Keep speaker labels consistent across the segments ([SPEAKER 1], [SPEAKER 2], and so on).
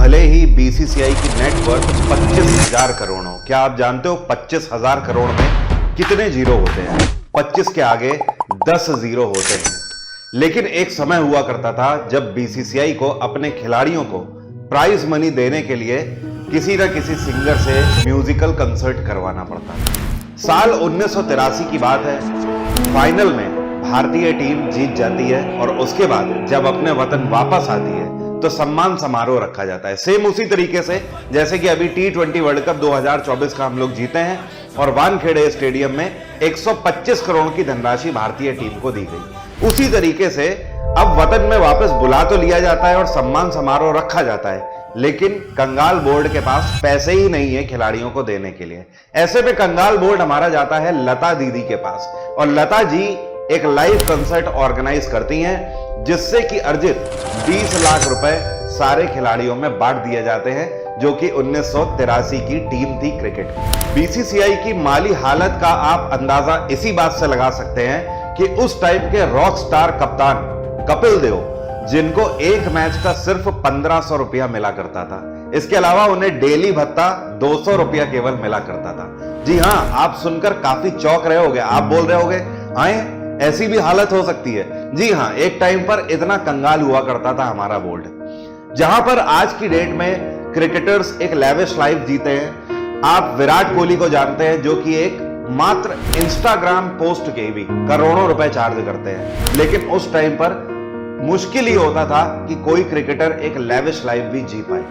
[SPEAKER 1] भले ही बीसीसीआई की नेटवर्थ 25,000 करोड़ हो। क्या आप जानते हो 25,000 करोड़ में कितने जीरो होते हैं? 25 के आगे 10 जीरो होते हैं। लेकिन एक समय हुआ करता था जब बीसीसीआई को अपने खिलाड़ियों को प्राइज मनी देने के लिए किसी न किसी सिंगर से म्यूजिकल कंसर्ट करवाना पड़ता था। साल 1983 की बात है। फाइनल में भारतीय टीम जीत जाती है और उसके बाद जब अपने वतन वापस आती है तो सम्मान समारोह रखा जाता है। सेम उसी तरीके से जैसे कि अभी T20 वर्ल्ड कप 2024 का हम लोग जीते हैं और वानखेड़े स्टेडियम में 125 करोड़ की धनराशि भारतीय टीम को दी गई। उसी तरीके से अब वतन में वापस बुला तो लिया जाता है और सम्मान समारोह रखा जाता है, लेकिन कंगाल बोर्ड के पास पैसे ही नहीं है खिलाड़ियों को देने के लिए। ऐसे में कंगाल बोर्ड हमारा जाता है लता दीदी के पास और लता जी एक लाइव कंसर्ट ऑर्गेनाइज करती हैं जिससे कि अर्जित 20 लाख रुपए सारे खिलाड़ियों में बांट दिए जाते हैं, जो कि 1983 की टीम थी क्रिकेट की। बीसीसीआई की माली हालत का आप अंदाजा इसी बात से लगा सकते हैं कि उस टाइम के रॉक स्टार कप्तान कपिल देव, जिनको एक मैच का सिर्फ 1500 रुपया मिला करता था, इसके अलावा उन्हें डेली भत्ता 200 रुपया केवल मिला करता था। जी हां, आप सुनकर काफी चौंक रहे होंगे। आप बोल रहे होंगे आए ऐसी भी हालत हो सकती है। जी हां, एक टाइम पर इतना कंगाल हुआ करता था हमारा बोर्ड, जहां पर आज की डेट में क्रिकेटर्स एक लेविश लाइफ जीते हैं। आप विराट कोहली को जानते हैं जो कि एक मात्र इंस्टाग्राम पोस्ट के भी करोड़ों रुपए चार्ज करते हैं, लेकिन उस टाइम पर मुश्किल ही होता था कि कोई क्रिकेटर एक लेविश लाइफ भी जी पाए।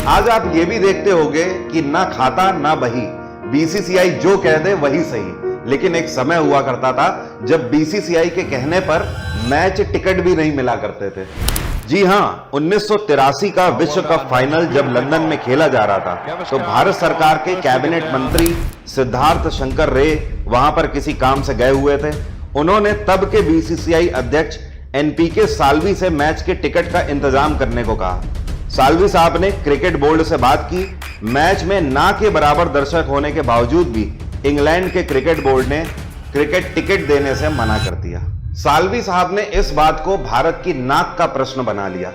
[SPEAKER 1] आज आप ये भी देखते होंगे कि ना खाता ना बही, बीसीसीआई जो कह दे वही सही। लेकिन एक समय हुआ करता था जब बीसीसीआई के कहने पर मैच टिकट भी नहीं मिला करते थे। जी हां, 1983 का विश्व कप फाइनल जब लंदन में खेला जा रहा था तो भारत सरकार के कैबिनेट मंत्री सिद्धार्थ शंकर रे वहां पर किसी काम से गए हुए थे। उन्होंने तब के बीसीसीआई अध्यक्ष एनपीके साल्वी से मैच के टिकट का इंतजाम करने को कहा। साल्वी साहब ने क्रिकेट बोर्ड से बात की। मैच में ना के बराबर दर्शक होने के बावजूद भी इंग्लैंड के क्रिकेट बोर्ड ने क्रिकेट टिकट देने से मना कर दिया। साल्वी साहब ने इस बात को भारत की नाक का प्रश्न बना लिया।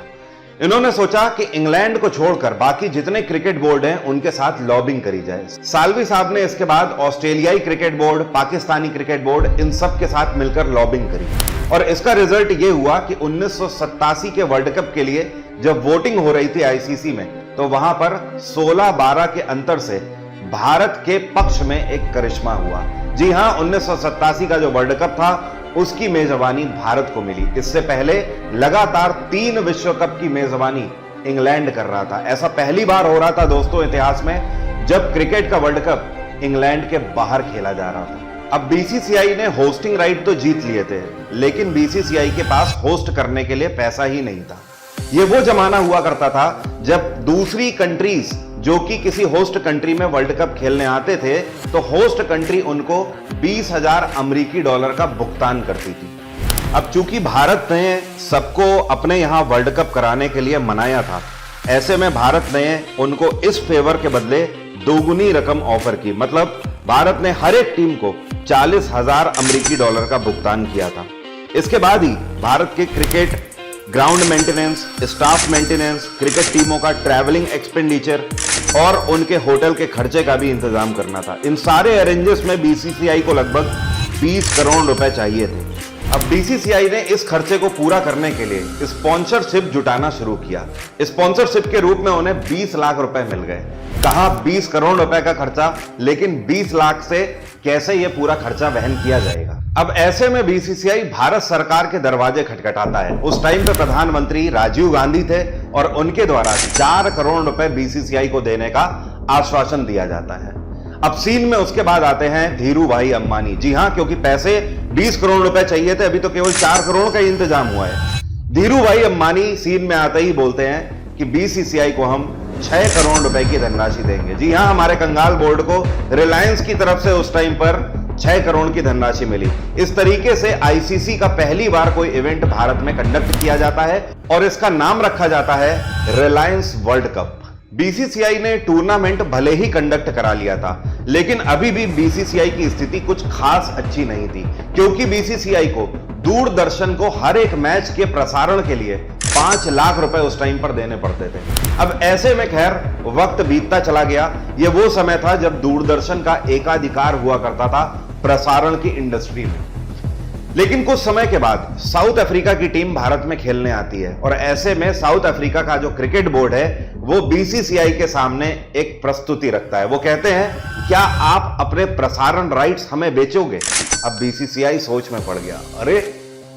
[SPEAKER 1] इन्होंने सोचा कि इंग्लैंड को छोड़कर बाकी जितने क्रिकेट बोर्ड हैं उनके साथ लॉबिंग करी जाए। साल्वी साहब ने इसके बाद ऑस्ट्रेलियाई cricket board, Pakistani cricket board, इन सब के साथ मिलकर लॉबिंग करी और इसका रिजल्ट यह हुआ कि 1987 के वर्ल्ड कप के लिए जब वोटिंग हो रही थी आईसीसी में, तो वहां पर 16-12 के अंतर से भारत के पक्ष में एक करिश्मा हुआ। जी हां, 1987 का जो वर्ल्ड कप था उसकी मेजबानी भारत को मिली। इससे पहले लगातार 3 विश्व कप की मेजबानी इंग्लैंड कर रहा था। ऐसा पहली बार हो रहा था दोस्तों इतिहास में जब क्रिकेट का वर्ल्ड कप इंग्लैंड के बाहर खेला जा रहा था। अब बीसीसीआई ने होस्टिंग राइट तो जीत लिए थे, लेकिन बीसीसीआई के पास होस्ट करने के लिए पैसा ही नहीं था। ये वो जमाना हुआ करता था जब दूसरी कंट्रीज जो कि किसी होस्ट कंट्री में वर्ल्ड कप खेलने आते थे तो होस्ट कंट्री उनको 20,000 अमेरिकी डॉलर का भुगतान करती थी। अब चूंकि भारत ने सबको अपने यहां वर्ल्ड कप कराने के लिए मनाया था, ऐसे में भारत ने उनको इस फेवर के बदले दोगुनी रकम ऑफर की। मतलब भारत ने हर एक टीम को 40,000 अमेरिकी डॉलर का भुगतान किया था। इसके बाद ही भारत के cricket ground maintenance, staff maintenance, cricket टीमों का ट्रैवलिंग एक्सपेंडिचर और उनके होटल के खर्चे का भी इंतजाम करना था। इन सारे अरेंजेस में बीसीसीआई को लगभग 20 करोड़ रुपए चाहिए थे। अब बीसीसीआई ने इस खर्चे को पूरा करने के लिए स्पॉन्सरशिप जुटाना शुरू किया। स्पॉन्सरशिप के रूप में उन्हें 20 लाख रुपए मिल गए। कहा 20 करोड़ रुपए का खर्चा, लेकिन 20 लाख से कैसे यह पूरा खर्चा वहन किया जाएगा। अब ऐसे में बीसीसीआई भारत सरकार के दरवाजे खटखटाता है। उस टाइम पे प्रधानमंत्री राजीव गांधी थे और उनके द्वारा 4 करोड़ रुपए बीसीसीआई को देने का आश्वासन दिया जाता है। अब सीन में उसके बाद आते हैं धीरू भाई अंबानी। जी हां, क्योंकि पैसे 20 करोड़ रुपए चाहिए थे, अभी तो केवल 4 करोड़ का ही इंतजाम हुआ है। धीरू भाई अंबानी सीन में आते ही बोलते हैं कि बीसीसीआई को हम 6 करोड़ रुपए की धनराशि देंगे। जी हां, हमारे कंगाल बोर्ड को रिलायंस की तरफ से उस टाइम पर 6 करोड़ की धनराशि मिली। इस तरीके से आईसीसी का पहली बार कोई इवेंट भारत में कंडक्ट किया जाता है और इसका नाम रखा जाता है रिलायंस वर्ल्ड कप। बीसीसीआई ने टूर्नामेंट भले ही कंडक्ट करा लिया था, लेकिन अभी भी बीसीसीआई की स्थिति कुछ खास अच्छी नहीं थी, क्योंकि बीसीसीआई को दूरदर्शन को हर एक मैच के प्रसारण के लिए 5 लाख रुपए उस टाइम पर देने पड़ते थे। अब ऐसे में खैर वक्त बीतता चला गया। यह वो समय था जब दूरदर्शन का एकाधिकार हुआ करता था प्रसारण की इंडस्ट्री में। लेकिन कुछ समय के बाद साउथ अफ्रीका की टीम भारत में खेलने आती है और ऐसे में साउथ अफ्रीका का जो क्रिकेट बोर्ड है वो बीसीसीआई के सामने एक प्रस्तुति रखता है। वो कहते हैं, क्या आप अपने प्रसारण राइट्स हमें बेचोगे? अब बीसीसीआई सोच में पड़ गया, अरे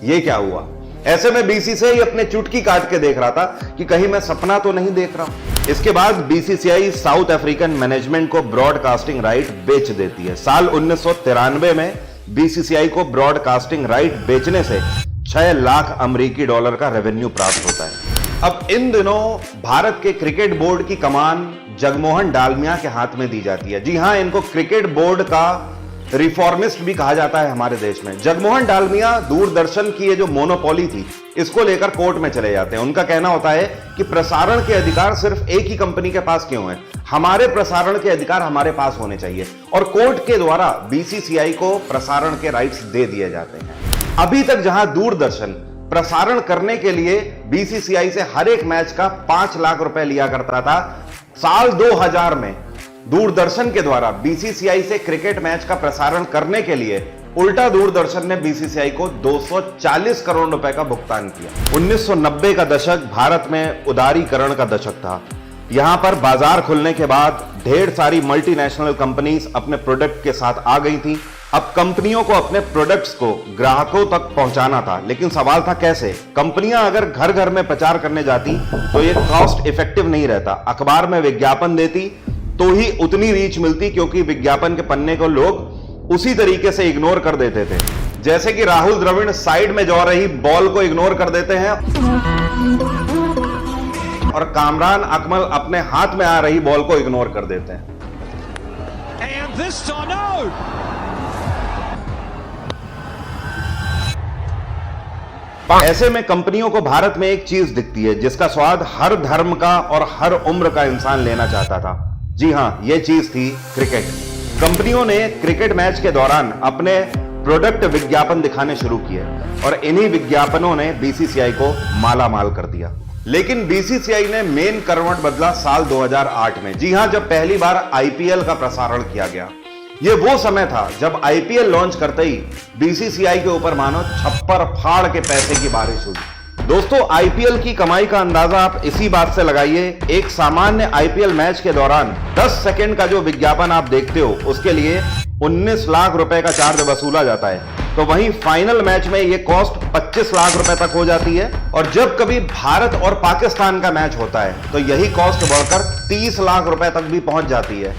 [SPEAKER 1] ये क्या हुआ। ऐसे में बीसीसीआई अपने चुटकी काट के देख रहा था कि कहीं मैं सपना तो नहीं देख रहा हूं। इसके बाद बीसीसीआई साउथ अफ्रीकन मैनेजमेंट को ब्रॉडकास्टिंग राइट बेच देती है। साल 1993 में बीसीसीआई को ब्रॉडकास्टिंग राइट बेचने से 6 लाख अमेरिकी डॉलर का रेवेन्यू प्राप्त होता है। अब इन दिनों भारत के क्रिकेट बोर्ड की कमान जगमोहन डालमिया के हाथ में दी जाती है। जी हां, इनको क्रिकेट बोर्ड का रिफॉर्मिस्ट भी कहा जाता है हमारे देश में। जगमोहन डालमिया दूरदर्शन की ये जो मोनोपोली थी इसको लेकर कोर्ट में चले जाते हैं। उनका कहना होता है कि प्रसारण के अधिकार सिर्फ एक ही कंपनी के पास क्यों है, हमारे प्रसारण के अधिकार हमारे पास होने चाहिए। और कोर्ट के द्वारा बीसीसीआई को प्रसारण के राइट्स दे दिए जाते हैं। अभी तक जहां दूरदर्शन प्रसारण करने के लिए बीसीसीआई से हर एक मैच का 5 लाख रुपए लिया करता था, साल 2000 में दूरदर्शन के द्वारा बीसीसीआई से क्रिकेट मैच का प्रसारण करने के लिए उल्टा दूरदर्शन ने बीसीसीआई को 240 करोड़ रुपए का भुगतान किया। 1990 का दशक भारत में उदारीकरण का दशक था। यहां पर बाजार खुलने के बाद ढेर सारी मल्टीनेशनल कंपनीज अपने प्रोडक्ट के साथ आ गई थी। अब कंपनियों को अपने प्रोडक्ट्स को ग्राहकों तक पहुंचाना था, लेकिन सवाल था कैसे। कंपनियां अगर घर घर में प्रचार करने जाती तो ये कॉस्ट इफेक्टिव नहीं रहता। अखबार में विज्ञापन देती तो ही उतनी रीच मिलती, क्योंकि विज्ञापन के पन्ने को लोग उसी तरीके से इग्नोर कर देते थे। जैसे कि राहुल द्रविड़ साइड में जा रही बॉल को इग्नोर कर देते हैं और कामरान अकमल अपने हाथ में आ रही बॉल को इग्नोर कर देते हैं। ऐसे में कंपनियों को भारत में एक चीज दिखती है जिसका स्वाद हर धर्म का और हर उम्र का इंसान लेना चाहता था। जी हां, यह चीज थी क्रिकेट। कंपनियों ने क्रिकेट मैच के दौरान अपने प्रोडक्ट विज्ञापन दिखाने शुरू किए और इन्हीं विज्ञापनों ने बीसीसीआई को माला माल कर दिया। लेकिन बीसीसीआई ने मेन करवट बदला साल 2008 में। जी हां, जब पहली बार आईपीएल का प्रसारण किया गया। यह वो समय था जब आईपीएल लॉन्च करते ही बीसीसीआई के ऊपर मानो छप्पर फाड़ के पैसे की बारिश हुई। दोस्तों, आईपीएल की कमाई का अंदाजा आप इसी बात से लगाइए, एक सामान्य आईपीएल मैच के दौरान 10 सेकंड का जो विज्ञापन आप देखते हो उसके लिए 19 लाख रुपए का चार्ज वसूला जाता है। तो वहीं फाइनल मैच में यह कॉस्ट 25 लाख रुपए तक हो जाती है। और जब कभी भारत और पाकिस्तान का मैच होता है तो यही कॉस्ट बढ़कर 30 लाख रुपए तक भी पहुंच जाती है,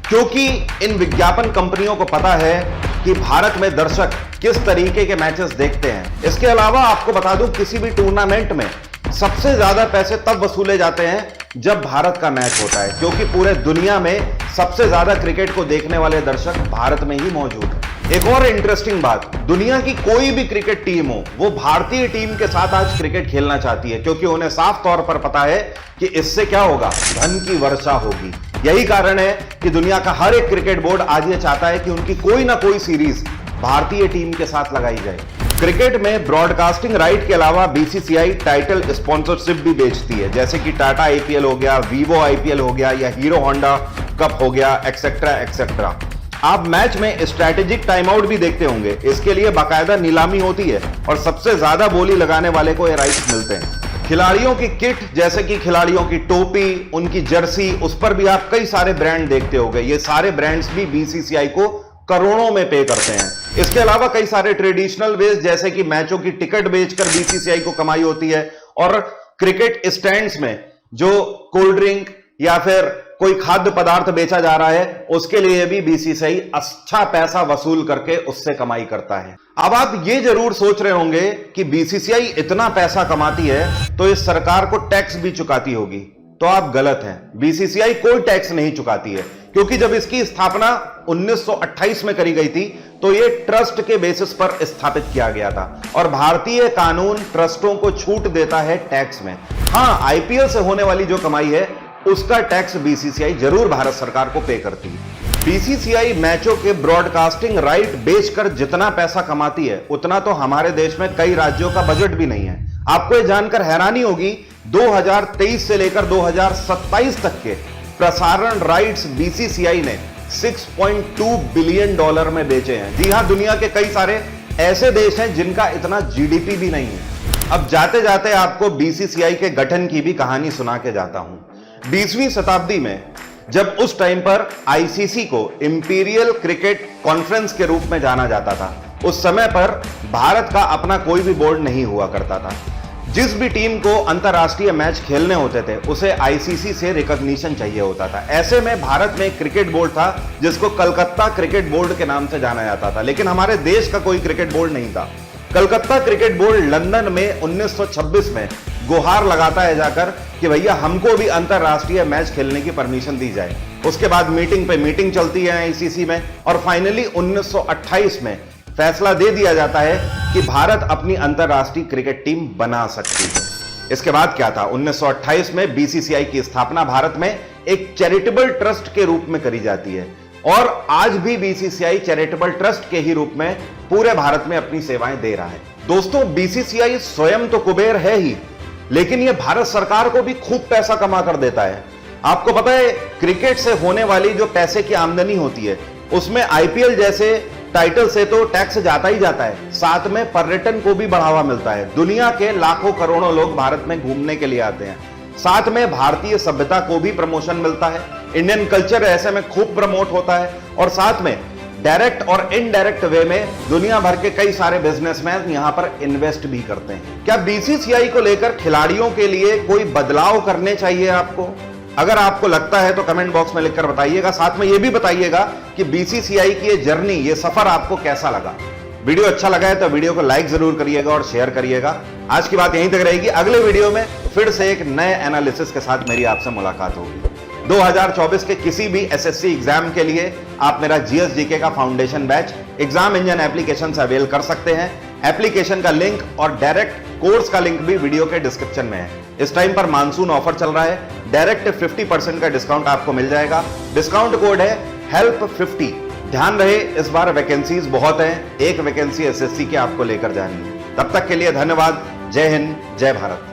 [SPEAKER 1] क्योंकि इन विज्ञापन कंपनियों को पता है कि भारत में दर्शक किस तरीके के मैचेस देखते हैं। इसके अलावा आपको बता दूं, किसी भी टूर्नामेंट में सबसे ज्यादा पैसे तब वसूले जाते हैं जब भारत का मैच होता है, क्योंकि पूरे दुनिया में सबसे ज्यादा क्रिकेट को देखने वाले दर्शक भारत में ही मौजूद हैं। एक और इंटरेस्टिंग बात, दुनिया की कोई भी क्रिकेट टीम हो वो भारतीय टीम के साथ आज क्रिकेट खेलना चाहती है, क्योंकि उन्हें साफ तौर पर पता है कि इससे क्या होगा, धन की वर्षा होगी। यही कारण है कि दुनिया का हर एक क्रिकेट बोर्ड आज ये चाहता है कि उनकी कोई ना कोई सीरीज भारतीय टीम के साथ लगाई जाए। क्रिकेट में ब्रॉडकास्टिंग राइट के अलावा बीसीसीआई टाइटल स्पॉन्सरशिप भी बेचती है, जैसे कि टाटा आईपीएल हो गया, वीवो आईपीएल हो गया या हीरो होंडा कप हो गया, एक्सेट्रा एक्सेट्रा। आप मैच में स्ट्रैटेजिक टाइम आउट भी देखते होंगे, इसके लिए बाकायदा नीलामी होती है और सबसे ज्यादा बोली लगाने वाले को ये राइट्स मिलते हैं। खिलाड़ियों की किट, जैसे कि खिलाड़ियों की टोपी, उनकी जर्सी, उस पर भी आप कई सारे ब्रांड देखते होंगे। ये सारे ब्रांड्स भी बीसीसीआई को करोड़ों में पे करते हैं। इसके अलावा कई सारे ट्रेडिशनल वेज, जैसे कि मैचों की टिकट बेचकर बीसीसीआई को कमाई होती है। और क्रिकेट स्टैंड्स में जो कोल्ड ड्रिंक या फिर कोई खाद्य पदार्थ बेचा जा रहा है उसके लिए भी बीसीसीआई अच्छा पैसा वसूल करके उससे कमाई करता है। अब आप ये जरूर सोच रहे होंगे कि बीसीसीआई इतना पैसा कमाती है तो इस सरकार को टैक्स भी चुकाती होगी। तो आप गलत हैं, बीसीसीआई कोई टैक्स नहीं चुकाती है, क्योंकि जब इसकी स्थापना 1928 में करी गई थी तो यह ट्रस्ट के बेसिस पर स्थापित किया गया था और भारतीय कानून ट्रस्टों को छूट देता है टैक्स में। हां, आईपीएल से होने वाली जो कमाई है उसका टैक्स बीसीसीआई जरूर भारत सरकार को पे करती है। बीसीसीआई मैचों के ब्रॉडकास्टिंग राइट बेचकर जितना पैसा कमाती है उतना तो हमारे देश में कई राज्यों का बजट भी नहीं है। आपको ये जानकर हैरानी होगी 2023 से लेकर 2027 तक के प्रसारण राइट्स बीसीसीआई ने $6.2 बिलियन में बेचे हैं। जी हां, दुनिया के कई सारे ऐसे देश हैं जिनका इतना जीडीपी भी नहीं है। अब जाते जाते आपको बीसीसीआई के गठन की भी कहानी सुना के जाता हूं। 20वीं शताब्दी में जब उस टाइम पर आईसीसी को इंपीरियल क्रिकेट कॉन्फ्रेंस के रूप में जाना जाता था, उस समय पर भारत का अपना कोई भी बोर्ड नहीं हुआ करता था। जिस भी टीम को अंतरराष्ट्रीय मैच खेलने होते थे उसे आईसीसी से रिकॉग्निशन चाहिए होता था। ऐसे में भारत में एक क्रिकेट बोर्ड था जिसको कलकत्ता क्रिकेट बोर्ड के नाम से जाना जाता था, लेकिन हमारे देश का कोई क्रिकेट बोर्ड नहीं था। कलकत्ता क्रिकेट बोर्ड लंदन में 1926 में गुहार लगाता है जाकर कि भैया हमको भी अंतरराष्ट्रीय मैच खेलने की परमिशन दी जाए। उसके बाद मीटिंग पे मीटिंग चलती है आईसीसी में और फाइनली 1928 में फैसला दे दिया जाता है कि भारत अपनी अंतरराष्ट्रीय क्रिकेट टीम बना सकती है। इसके बाद क्या था, 1928 में बीसीसीआई की स्थापना भारत में एक चैरिटेबल ट्रस्ट के रूप में करी जाती है और आज भी बीसीसीआई चैरिटेबल ट्रस्ट के ही रूप में पूरे भारत में अपनी सेवाएं दे रहा है। दोस्तों, बीसीसीआई स्वयं तो कुबेर है ही, लेकिन यह भारत सरकार को भी खूब पैसा कमा कर देता है। आपको पता है, क्रिकेट से होने वाली जो पैसे की आमदनी होती है उसमें आईपीएल जैसे टाइटल से तो टैक्स जाता ही जाता है, साथ में पर्यटन को भी बढ़ावा मिलता है। दुनिया के लाखों करोड़ों लोग भारत में घूमने के लिए आते हैं, साथ में भारतीय सभ्यता को भी प्रमोशन मिलता है, इंडियन कल्चर ऐसे में खूब प्रमोट होता है और साथ में डायरेक्ट और इनडायरेक्ट वे में दुनिया भर के कई सारे बिजनेसमैन यहां पर इन्वेस्ट भी करते हैं। क्या बीसीसीआई को लेकर खिलाड़ियों के लिए कोई बदलाव करने चाहिए आपको? अगर आपको लगता है तो कमेंट बॉक्स में लिखकर बताइएगा। साथ में यह भी बताइएगा कि बीसीसीआई की ये जर्नी, ये सफर आपको कैसा लगा। वीडियो अच्छा लगा है तो वीडियो को लाइक जरूर करिएगा और शेयर करिएगा। आज की बात यहीं तक रहेगी। अगले वीडियो में फिर से एक नए एनालिसिस के साथ मेरी आपसे मुलाकात होगी। 2024 के किसी भी एसएससी एग्जाम के लिए आप मेरा जीएसजीके का foundation batch exam engine application से अवेल कर सकते हैं। एप्लीकेशन का लिंक और डायरेक्ट कोर्स का लिंक भी वीडियो के डिस्क्रिप्शन में है। इस टाइम पर मानसून ऑफर चल रहा है, डायरेक्ट 50% का डिस्काउंट आपको मिल जाएगा। डिस्काउंट कोड है HELP50। ध्यान रहे, इस बार वैकेंसीज बहुत हैं, एक वैकेंसी एसएससी की आपको लेकर जानी है। तब तक के लिए धन्यवाद। जय हिंद, जय भारत।